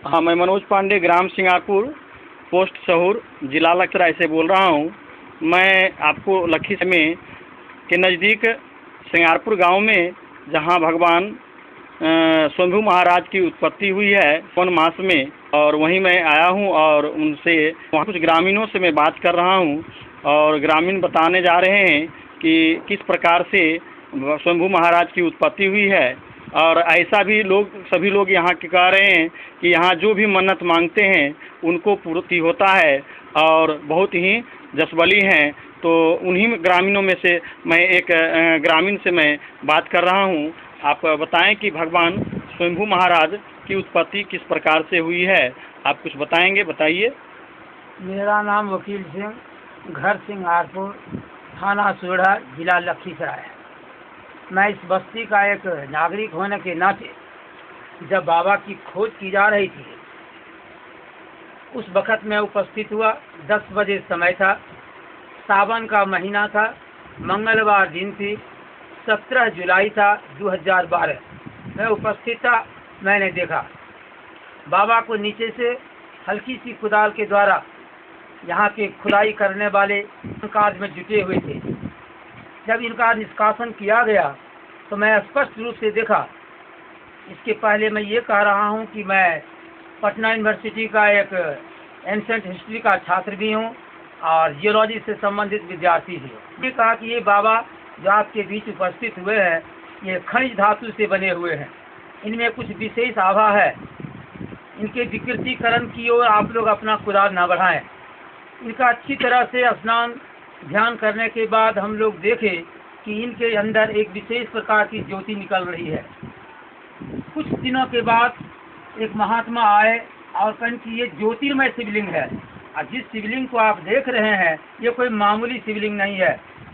हाँ, मैं मनोज पांडे, ग्राम सिंगारपुर, पोस्ट सहूर, जिला लखीसराय से बोल रहा हूँ। मैं आपको लखीसराय में के नज़दीक सिंगारपुर गांव में, जहां भगवान स्वयंभू महाराज की उत्पत्ति हुई है कौन मास में, और वहीं मैं आया हूं और उनसे वहाँ कुछ ग्रामीणों से मैं बात कर रहा हूं। और ग्रामीण बताने जा रहे हैं कि किस प्रकार से स्वयंभू महाराज की उत्पत्ति हुई है। और ऐसा भी सभी लोग यहाँ के कह रहे हैं कि यहाँ जो भी मन्नत मांगते हैं उनको पूर्ति होता है और बहुत ही जसबली हैं। तो उन्हीं ग्रामीणों में से मैं एक ग्रामीण से मैं बात कर रहा हूँ। आप बताएं कि भगवान स्वयंभू महाराज की उत्पत्ति किस प्रकार से हुई है। आप कुछ बताएंगे? बताइए। मेरा नाम वकील सिंह, घर सिंगारपुर, थाना सोढ़ा, जिला लखीसराय है। मैं इस बस्ती का एक नागरिक होने के नाते जब बाबा की खोज की जा रही थी उस वक़्त मैं उपस्थित हुआ। 10 बजे समय था, सावन का महीना था, मंगलवार दिन थी, 17 जुलाई था 2012। मैं उपस्थित था। मैंने देखा बाबा को नीचे से हल्की सी कुदाल के द्वारा यहाँ के खुदाई करने वाले कार्य में जुटे हुए थे। जब इनका निष्कासन किया गया तो मैं स्पष्ट रूप से देखा। इसके पहले मैं ये कह रहा हूँ कि मैं पटना यूनिवर्सिटी का एक एंशिएंट हिस्ट्री का छात्र भी हूँ और जियोलॉजी से संबंधित विद्यार्थी भी हूँ। ये कहा कि ये बाबा जो आपके बीच उपस्थित हुए हैं ये खनिज धातु से बने हुए हैं, इनमें कुछ विशेष आभा है। इनके विकृतीकरण की ओर आप लोग अपना कुदाल न बढ़ाएं। इनका अच्छी तरह से स्नान ध्यान करने के बाद हम लोग देखे कि इनके अंदर एक विशेष प्रकार की ज्योति निकल रही है। कुछ दिनों के बाद एक महात्मा आए और कहें कि ये ज्योतिर्मय शिवलिंग है। और जिस शिवलिंग को आप देख रहे हैं ये कोई मामूली शिवलिंग नहीं है।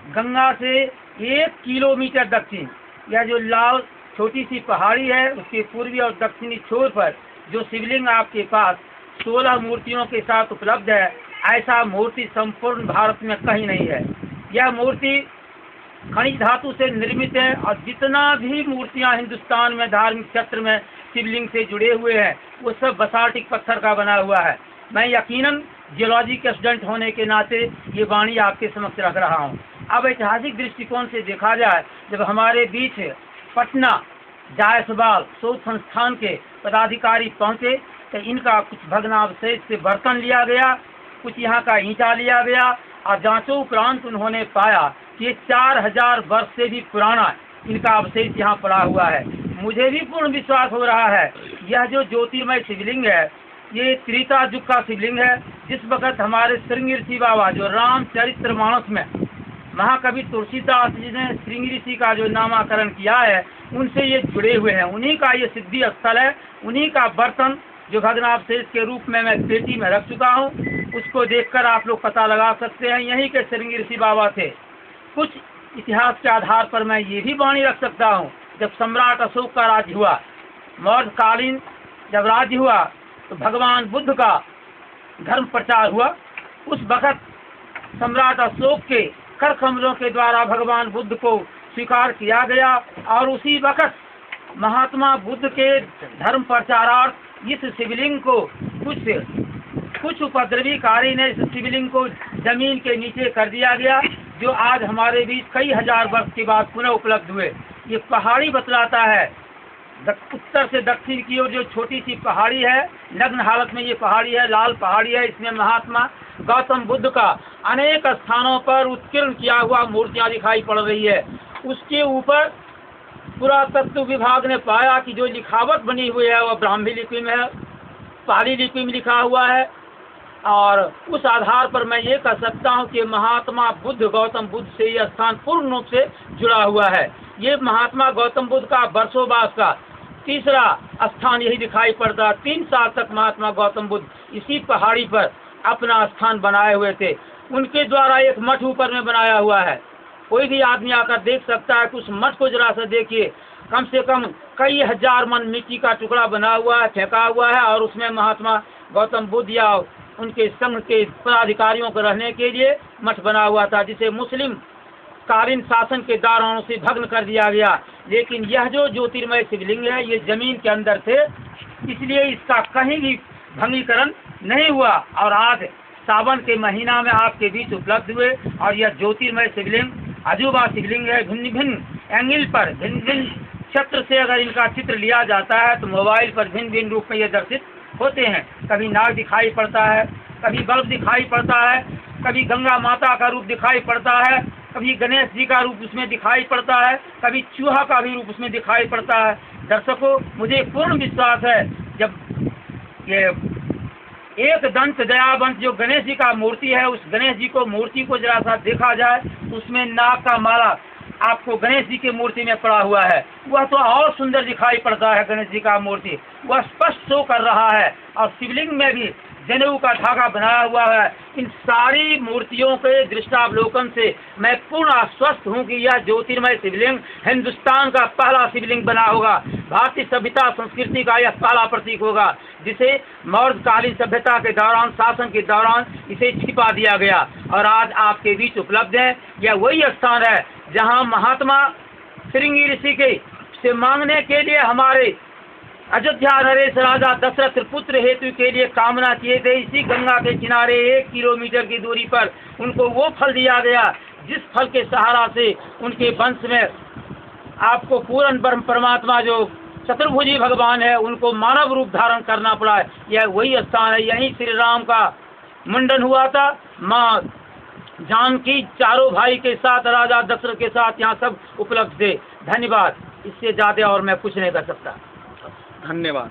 गंगा से 1 किलोमीटर दक्षिण यह जो लाल छोटी सी पहाड़ी है उसके पूर्वी और दक्षिणी छोर पर जो शिवलिंग आपके पास 16 मूर्तियों के साथ उपलब्ध है, ऐसा मूर्ति संपूर्ण भारत में कहीं नहीं है। यह मूर्ति खनिज धातु से निर्मित है और जितना भी मूर्तियां हिंदुस्तान में धार्मिक क्षेत्र में शिवलिंग से जुड़े हुए हैं वो सब बसाल्टिक पत्थर का बना हुआ है। मैं यकीनन जियोलॉजी के स्टूडेंट होने के नाते ये वाणी आपके समक्ष रख रहा हूँ। अब ऐतिहासिक दृष्टिकोण से देखा जाए, जब हमारे बीच पटना जायसवाल शोध संस्थान के पदाधिकारी पहुँचे तो इनका कुछ भग्नावशेष से बर्तन लिया गया, कुछ यहाँ का ईंटा लिया गया और जांचों उपरांत उन्होंने पाया कि ये 4000 वर्ष से भी पुराना इनका अवशेष यहाँ पड़ा हुआ है। मुझे भी पूर्ण विश्वास हो रहा है यह जो ज्योतिर्मय शिवलिंग है ये त्रेता युग का शिवलिंग है। जिस वक़्त हमारे श्रृंगी ऋषि बाबा जो रामचरितमानस में महाकवि तुलसीदास जी ने श्रृंगी ऋषि का जो नामकरण किया है उनसे ये जुड़े हुए हैं। उन्हीं का ये सिद्धि स्थल है। उन्हीं का बर्तन जो भग्नावशेष के रूप में मैं पेटी में रख चुका हूँ उसको देखकर आप लोग पता लगा सकते हैं यहीं के श्रृंगी ऋषि बाबा थे। कुछ इतिहास के आधार पर मैं ये भी वाणी रख सकता हूँ, जब सम्राट अशोक का राज्य हुआ, मौर्यकालीन जब राज्य हुआ तो भगवान बुद्ध का धर्म प्रचार हुआ। उस वक़्त सम्राट अशोक के कर कमलों के द्वारा भगवान बुद्ध को स्वीकार किया गया और उसी वक़्त महात्मा बुद्ध के धर्म प्रचारार्थ इस शिवलिंग को कुछ उपद्रवीकारी ने इस शिवलिंग को जमीन के नीचे कर दिया गया, जो आज हमारे बीच कई हजार वर्ष के बाद पुनः उपलब्ध हुए। ये पहाड़ी बतलाता है, उत्तर से दक्षिण की ओर जो छोटी सी पहाड़ी है, नग्न हालत में ये पहाड़ी है, लाल पहाड़ी है। इसमें महात्मा गौतम बुद्ध का अनेक स्थानों पर उत्कीर्ण किया हुआ मूर्तियां दिखाई पड़ रही है। उसके ऊपर पुरातत्व विभाग ने पाया कि जो लिखावट बनी हुई है वह ब्राह्मी लिपि में है, पाली लिपि में लिखा हुआ है। और उस आधार पर मैं ये कह सकता हूँ कि महात्मा बुद्ध गौतम बुद्ध से ये स्थान पूर्ण रूप से जुड़ा हुआ है। ये महात्मा गौतम बुद्ध का वर्षोवास का तीसरा स्थान यही दिखाई पड़ता। 3 साल तक महात्मा गौतम बुद्ध इसी पहाड़ी पर अपना स्थान बनाए हुए थे। उनके द्वारा एक मठ ऊपर में बनाया हुआ है, कोई भी आदमी आकर देख सकता है कि उस मठ को जरा सा देखिए। कम से कम कई हजार मन मिट्टी का टुकड़ा बना हुआ है, फेंका हुआ है और उसमें महात्मा गौतम बुद्ध या उनके संघ के पदाधिकारियों को रहने के लिए मठ बना हुआ था, जिसे मुस्लिम कालीन शासन के दौरान उसे भग्न कर दिया गया। लेकिन यह जो ज्योतिर्मय शिवलिंग है ये जमीन के अंदर थे, इसलिए इसका कहीं भी भंगीकरण नहीं हुआ और आज सावन के महीना में आपके बीच उपलब्ध हुए। और यह ज्योतिर्मय शिवलिंग अजूबा शिवलिंग है। भिन्न भिन्न एंगल पर, भिन्न भिन्न क्षेत्र से अगर इनका चित्र लिया जाता है तो मोबाइल पर भिन्न भिन्न रूप में ये दर्शित होते हैं। कभी नाग दिखाई पड़ता है, कभी बल्ब दिखाई पड़ता है, कभी गंगा माता का रूप दिखाई पड़ता है, कभी गणेश जी का रूप उसमें दिखाई पड़ता है, कभी चूहा का भी रूप उसमें दिखाई पड़ता है। दर्शकों, मुझे पूर्ण विश्वास है जब ये एक दंत दयावंत जो गणेश जी का मूर्ति है, उस गणेश जी को मूर्ति को जरा सा देखा जाए तो उसमें नाग का माला आपको गणेश जी की मूर्ति में पड़ा हुआ है। वह तो और सुंदर दिखाई पड़ता है। गणेश जी का मूर्ति वह स्पष्ट शो कर रहा है और शिवलिंग में भी जनेऊ का धागा बनाया हुआ है। इन सारी मूर्तियों के दृष्टावलोकन से मैं पूर्ण आश्वस्त हूँ कि यह ज्योतिर्मय शिवलिंग हिंदुस्तान का पहला शिवलिंग बना होगा। भारतीय सभ्यता संस्कृति का यह पहला प्रतीक होगा, जिसे मौर्यकालीन सभ्यता के दौरान, शासन के दौरान इसे छिपा दिया गया और आज आपके बीच उपलब्ध है। यह वही स्थान है जहाँ महात्मा श्रृंगी ऋषि के से मांगने के लिए हमारे अयोध्या नरेश राजा दशरथ पुत्र हेतु के लिए कामना किए थे। इसी गंगा के किनारे 1 किलोमीटर की दूरी पर उनको वो फल दिया गया जिस फल के सहारा से उनके वंश में आपको पूर्ण ब्रह्म परमात्मा जो चतुर्भुजी भगवान है उनको मानव रूप धारण करना पड़ा है। यह वही स्थान है। यहीं श्री राम का मुंडन हुआ था। माँ जानकी चारों भाई के साथ, राजा दशरथ के साथ यहाँ सब उपलब्ध थे। धन्यवाद। इससे ज़्यादा और मैं कुछ नहीं कर सकता। धन्यवाद।